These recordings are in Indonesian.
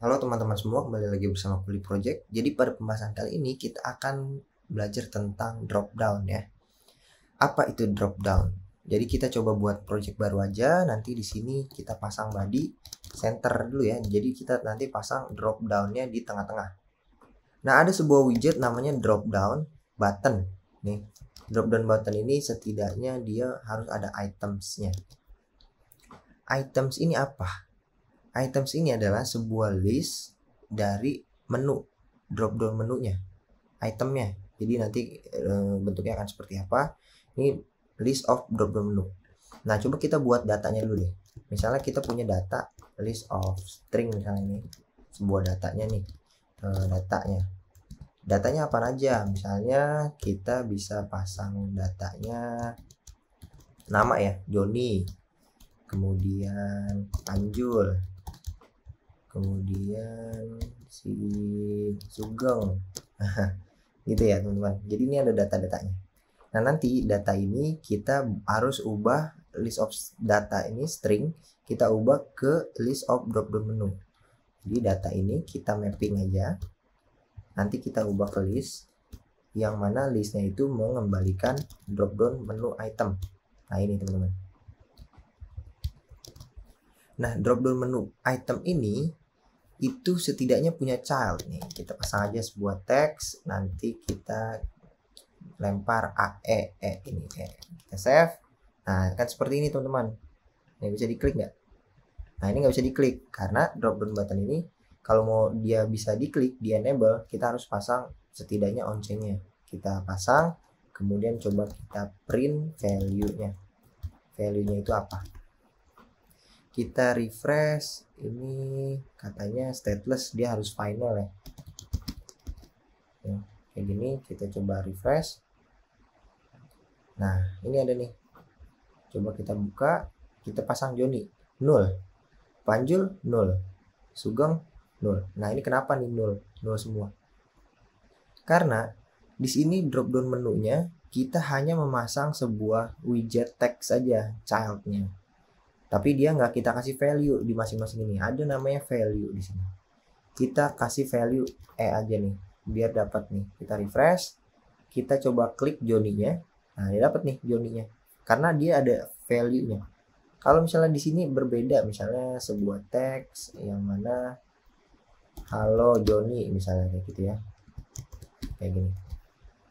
Halo teman-teman semua, kembali lagi bersama Kuli Project. Jadi pada pembahasan kali ini kita akan belajar tentang drop down ya. Apa itu drop down? Jadi kita coba buat project baru aja. Nanti di sini kita pasang body center dulu ya. Jadi kita nanti pasang drop downnya di tengah-tengah. Nah, ada sebuah widget namanya drop down button. Nih, drop down button ini setidaknya dia harus ada itemsnya. Items ini apa? Items ini adalah sebuah list dari menu, drop down menunya, itemnya. Jadi nanti bentuknya akan seperti apa. Ini list of drop down menu. Nah, coba kita buat datanya dulu deh. Misalnya kita punya data list of string, misalnya ini sebuah datanya nih. Datanya apa aja? Misalnya kita bisa pasang datanya nama ya, Joni, kemudian Anjul, kemudian si Sugeng. Gitu ya teman-teman. Jadi ini ada data-datanya. Nah, nanti data ini kita harus ubah list of data ini string, kita ubah ke list of drop down menu. Jadi data ini kita mapping aja, nanti kita ubah ke list, yang mana listnya itu mengembalikan drop down menu item. Nah, ini teman-teman. Nah, drop down menu item ini itu setidaknya punya child nih. Kita pasang aja sebuah teks, nanti kita lempar ini kita save. Nah, kan seperti ini teman-teman. Ini bisa diklik nggak? Nah, ini nggak bisa diklik karena drop down button ini kalau mau dia bisa diklik, di enable, kita harus pasang setidaknya on chain-nya. Kita pasang, kemudian coba kita print value-nya. Value-nya itu apa? Kita refresh, ini katanya stateless, dia harus final ya. Kayak gini, kita coba refresh. Nah, ini ada nih. Coba kita buka, kita pasang Joni 0, Panjul 0, Sugeng 0. Nah, ini kenapa nih 0 semua? Karena di sini drop down menunya kita hanya memasang sebuah widget text saja, childnya. Tapi dia nggak kita kasih value di masing-masing ini. Ada namanya value di sini. Kita kasih value aja nih, biar dapat nih. Kita refresh, kita coba klik Joninya. Nah, dia dapat nih Joninya. Karena dia ada value-nya. Kalau misalnya di sini berbeda, misalnya sebuah teks yang mana halo Joni misalnya kayak gitu ya. Kayak gini.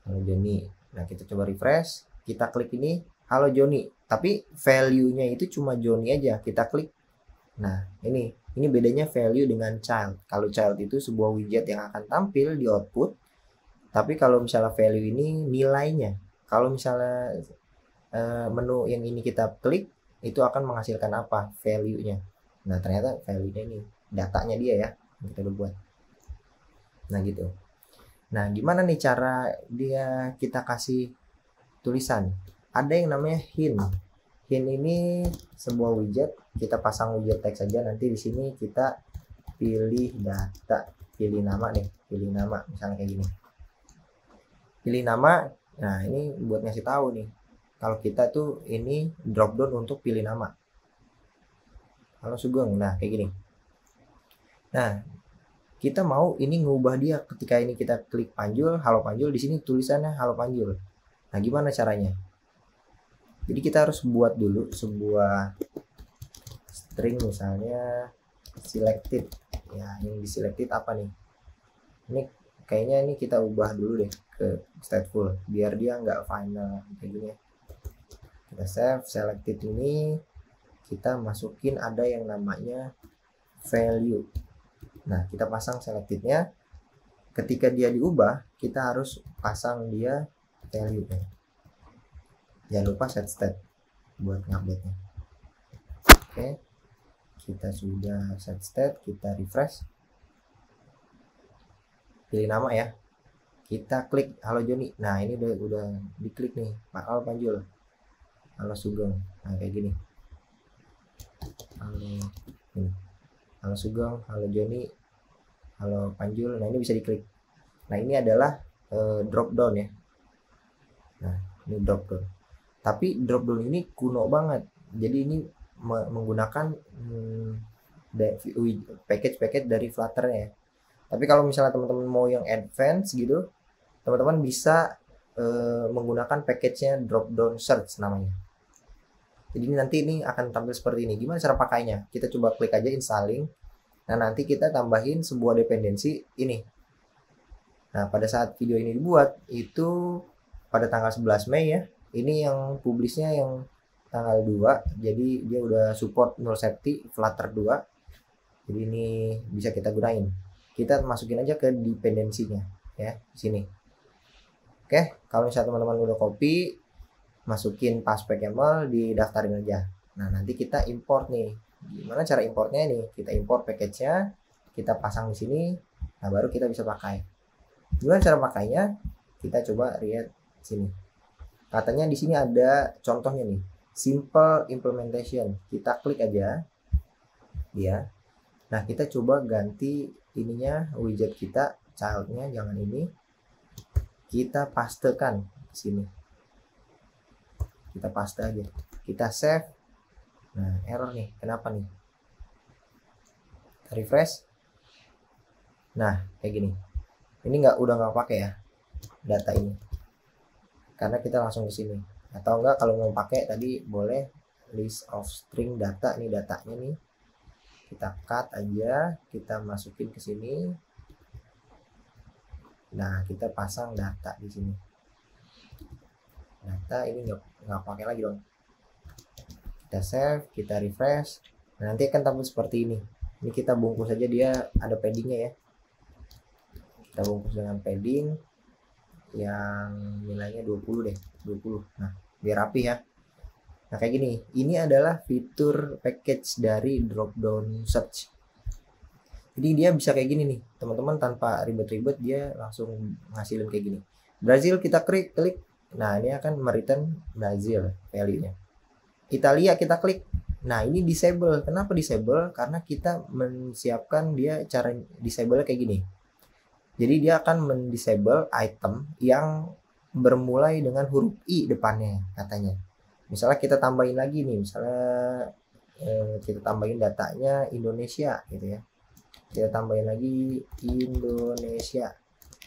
Halo Joni. Nah, kita coba refresh, kita klik ini halo Joni, tapi value-nya itu cuma Joni aja. Kita klik. Nah, ini bedanya value dengan child. Kalau child itu sebuah widget yang akan tampil di output. Tapi kalau misalnya value ini nilainya. Kalau misalnya menu yang ini kita klik, itu akan menghasilkan apa? Value-nya. Nah, ternyata value-nya ini datanya dia ya, yang kita udah buat. Nah, gitu. Nah, gimana nih cara dia kita kasih tulisan? Ada yang namanya hint. Hint ini sebuah widget, kita pasang widget teks saja. Nanti di sini kita pilih data, pilih nama nih, pilih nama misalnya kayak gini. Pilih nama. Nah, ini buat ngasih tahu nih. Kalau kita tuh ini drop down untuk pilih nama. Halo Sugeng. Nah, kayak gini. Nah, kita mau ini ngubah dia ketika ini kita klik Panjul, halo Panjul, di sini tulisannya halo Panjul. Nah, gimana caranya? Jadi kita harus buat dulu sebuah string, misalnya selected. Ya, yang diselected apa nih? Ini kayaknya ini kita ubah dulu deh ke stateful biar dia nggak final kayak gini ya. Kita save selected ini, kita masukin ada yang namanya value. Nah, kita pasang selectednya. Ketika dia diubah, kita harus pasang dia value. Jangan lupa set state buat ngupdate-nya. Oke, kita sudah set state, kita refresh. Pilih nama ya. Kita klik halo Joni. Nah, ini udah diklik nih. Halo Panjul, halo Sugeng. Nah, kayak gini. Halo Sugeng, halo Joni, halo Panjul. Nah, ini bisa diklik. Nah, ini adalah drop down ya. Nah, ini drop down. Tapi drop down ini kuno banget. Jadi ini menggunakan package dari Flutter-nya ya. Tapi kalau misalnya teman-teman mau yang advance gitu, teman-teman bisa menggunakan package-nya drop down search namanya. Jadi nanti ini akan tampil seperti ini. Gimana cara pakainya? Kita coba klik aja installing. Nah, nanti kita tambahin sebuah dependensi ini. Nah, pada saat video ini dibuat itu pada tanggal 11 Mei ya. Ini yang publisnya yang tanggal 2. Jadi dia udah support null safety Flutter 2. Jadi ini bisa kita gunain. Kita masukin aja ke dependensinya ya, di sini. Oke, kalau misalnya teman-teman udah copy, masukin paspec YAML, didaftarin aja. Nah, nanti kita import nih. Gimana cara importnya nih? Kita import package-nya, kita pasang di sini, nah baru kita bisa pakai. Gimana cara pakainya? Kita coba lihat sini. Katanya di sini ada contohnya nih, simple implementation. Kita klik aja, ya. Nah, kita coba ganti ininya, widget kita, childnya jangan ini. Kita pastekan di sini. Kita paste aja. Kita save. Nah, error nih. Kenapa nih? Kita refresh. Nah, kayak gini. Ini udah nggak pakai ya data ini. Karena kita langsung ke sini. Atau enggak kalau mau pakai tadi boleh list of string data, nih datanya nih. Kita cut aja, kita masukin ke sini. Nah, kita pasang data di sini. Data ini nggak pakai lagi dong. Kita save, kita refresh. Nah, nanti akan tampil seperti ini. Ini kita bungkus aja, dia ada paddingnya ya. Kita bungkus dengan padding yang nilainya 20 deh, 20. Nah, biar rapi ya. Nah, kayak gini. Ini adalah fitur package dari dropdown search. Jadi dia bisa kayak gini nih, teman-teman, tanpa ribet-ribet dia langsung ngasilin kayak gini. Brazil kita klik. Nah, ini akan mereturn Brazil value-nya. Italia kita klik. Nah, ini disable. Kenapa disable? Karena kita menyiapkan dia cara disable kayak gini. Jadi dia akan mendisable item yang bermulai dengan huruf I depannya katanya. Misalnya kita tambahin lagi nih, misalnya kita tambahin datanya Indonesia gitu ya. Kita tambahin lagi Indonesia,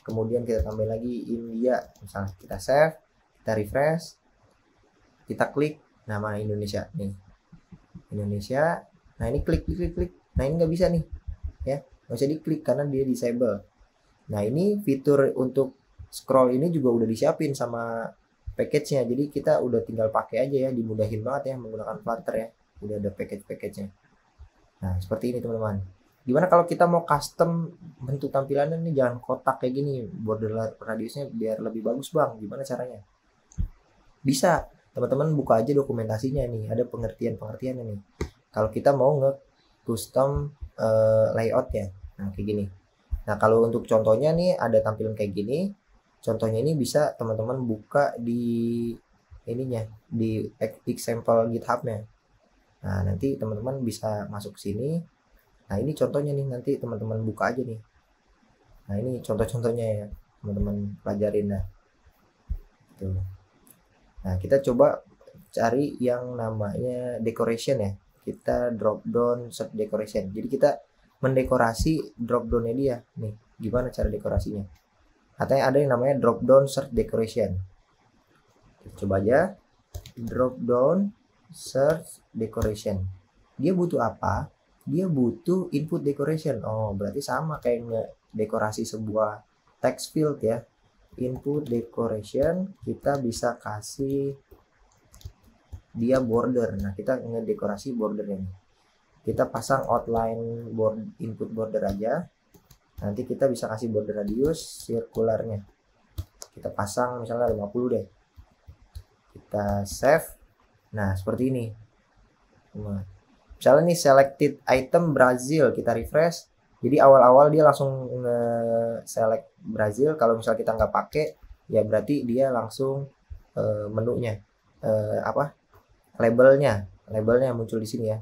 kemudian kita tambahin lagi India, misalnya kita save, kita refresh, kita klik nama Indonesia nih, Indonesia. Nah, ini klik. Nah, ini nggak bisa nih ya, nggak bisa diklik karena dia disable. Nah, ini fitur untuk scroll ini juga udah disiapin sama package-nya, jadi kita udah tinggal pakai aja ya, dimudahin banget ya menggunakan Flutter ya, udah ada package-nya. Nah, seperti ini teman-teman. Gimana kalau kita mau custom bentuk tampilannya nih, jangan kotak kayak gini, border radiusnya biar lebih bagus bang, gimana caranya? Bisa, teman-teman buka aja dokumentasinya nih, ada pengertiannya nih. Kalau kita mau nge-custom layout ya, nah kayak gini. Nah, kalau untuk contohnya nih ada tampilan kayak gini. Contohnya ini bisa teman-teman buka di ininya, di example GitHub-nya. Nah, nanti teman-teman bisa masuk sini. Nah, ini contohnya nih, nanti teman-teman buka aja nih. Nah, ini contoh-contohnya ya, teman-teman pelajarin. Nah, tuh. Nah, kita coba cari yang namanya decoration ya. Kita drop down search decoration. Jadi kita mendekorasi drop down-nya dia. Nih, gimana cara dekorasinya? Katanya ada yang namanya drop down search decoration. Kita coba aja. Drop down search decoration. Dia butuh apa? Dia butuh input decoration. Oh, berarti sama kayak ngedekorasi sebuah text field ya. Input decoration, kita bisa kasih dia border. Nah, kita ngedekorasi bordernya. Kita pasang outline input border aja. Nanti kita bisa kasih border radius sirkularnya. Kita pasang misalnya 50 deh. Kita save. Nah, seperti ini. Misalnya nih selected item Brazil, kita refresh. Jadi awal-awal dia langsung select Brazil. Kalau misalnya kita nggak pakai, ya berarti dia langsung menunya labelnya muncul di sini ya.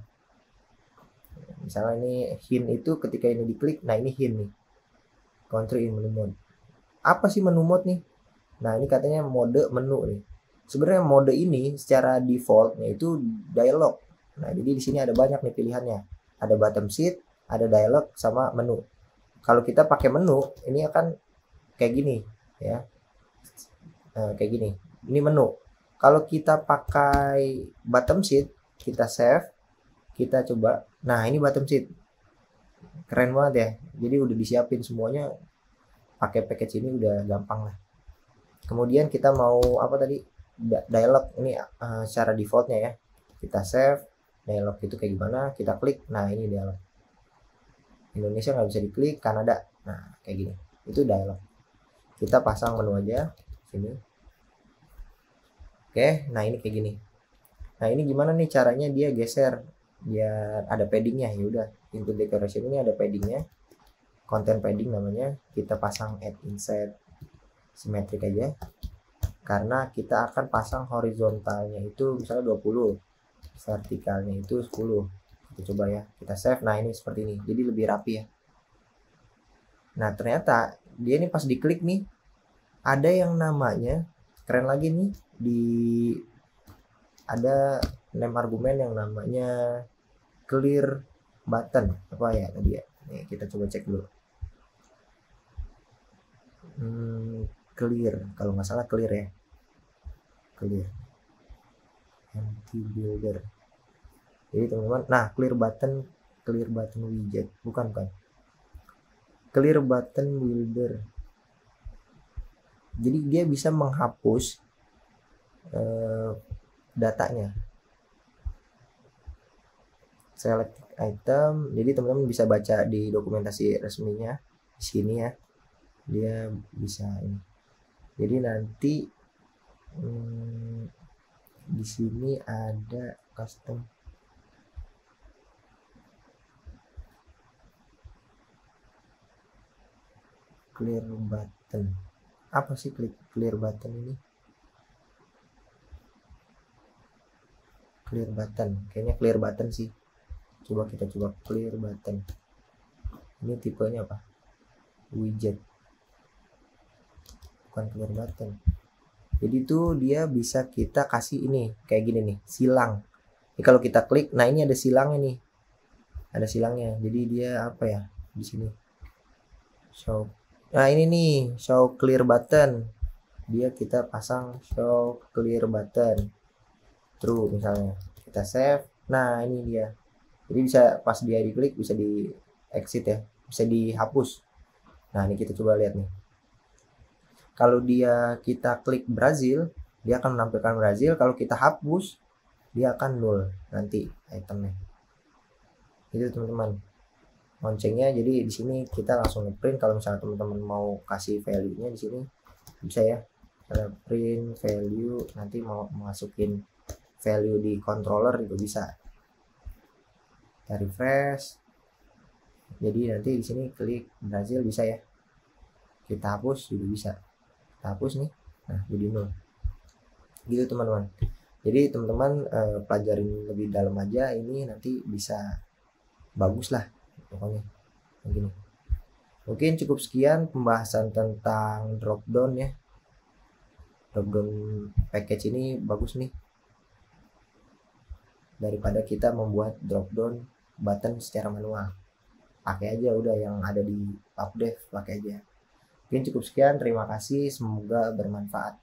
Misalnya ini hint itu ketika ini diklik, nah ini hint nih. Country in menu mode. Apa sih menu mode nih? Nah, ini katanya mode menu nih. Sebenarnya mode ini secara defaultnya itu dialog. Nah, jadi di sini ada banyak nih pilihannya. ada bottom sheet, ada dialog sama menu. Kalau kita pakai menu ini akan kayak gini ya, kayak gini, ini menu. Kalau kita pakai bottom sheet, kita save, kita coba, nah ini bottom sheet, keren banget ya. Jadi udah disiapin semuanya, pakai package ini udah gampang lah. Kemudian kita mau apa tadi, dialog ini secara defaultnya ya, kita save. Dialog itu kayak gimana, kita klik, nah ini dialog. Indonesia nggak bisa diklik, Kanada, nah kayak gini, itu dialog. Kita pasang menu aja sini. Oke, nah ini kayak gini. Nah ini gimana nih caranya dia geser biar ada paddingnya. Ya udah, input decoration ini ada paddingnya, content padding namanya. Kita pasang add insert symmetric aja, karena kita akan pasang horizontalnya itu misalnya 20, vertikalnya itu 10. Kita coba ya, kita save. Nah ini seperti ini, jadi lebih rapi ya. Nah ternyata dia ini pas diklik nih, ada yang namanya keren lagi nih, ada name argumen yang namanya clear button. Apa ya tadi ya, nih kita coba cek dulu. Clear, kalau nggak salah clear ya, clear empty builder. Jadi teman-teman, nah clear button widget, bukan clear button builder. Jadi dia bisa menghapus datanya. Select item, jadi teman-teman bisa baca di dokumentasi resminya di sini ya, dia bisa ini. Jadi nanti di sini ada custom clear button. Apa sih clear button ini? Clear button, kayaknya clear button sih. Coba kita coba clear button. Ini tipenya apa? Widget, bukan clear button. Jadi tuh dia bisa kita kasih ini kayak gini nih, silang. Jadi kalau kita klik, nah ini ada silangnya nih, ada silangnya. Jadi dia apa ya di sini? Show. Nah ini nih, show clear button. Dia kita pasang show clear button. True misalnya. Kita save. Nah ini dia. Jadi bisa pas dia diklik bisa di exit ya, bisa dihapus. Nah ini kita coba lihat nih. Kalau dia kita klik Brazil, dia akan menampilkan Brazil. Kalau kita hapus, dia akan nol nanti itemnya. Itu teman-teman loncengnya. Jadi di sini kita langsung ngeprint. Kalau misalnya teman-teman mau kasih value-nya di sini bisa ya. Ada print value, nanti mau masukin value di controller juga bisa. Kita refresh. Jadi nanti di sini klik Brazil bisa ya. Kita hapus juga bisa. Kita hapus nih. Nah, jadi nol. Gitu teman-teman. Jadi teman-teman pelajarin lebih dalam aja, ini nanti bisa bagus lah pokoknya begini. Mungkin cukup sekian pembahasan tentang dropdown ya. Dropdown package ini bagus nih, daripada kita membuat dropdown button secara manual. Pakai aja udah yang ada di PubDev, pakai aja. Mungkin cukup sekian, terima kasih, semoga bermanfaat.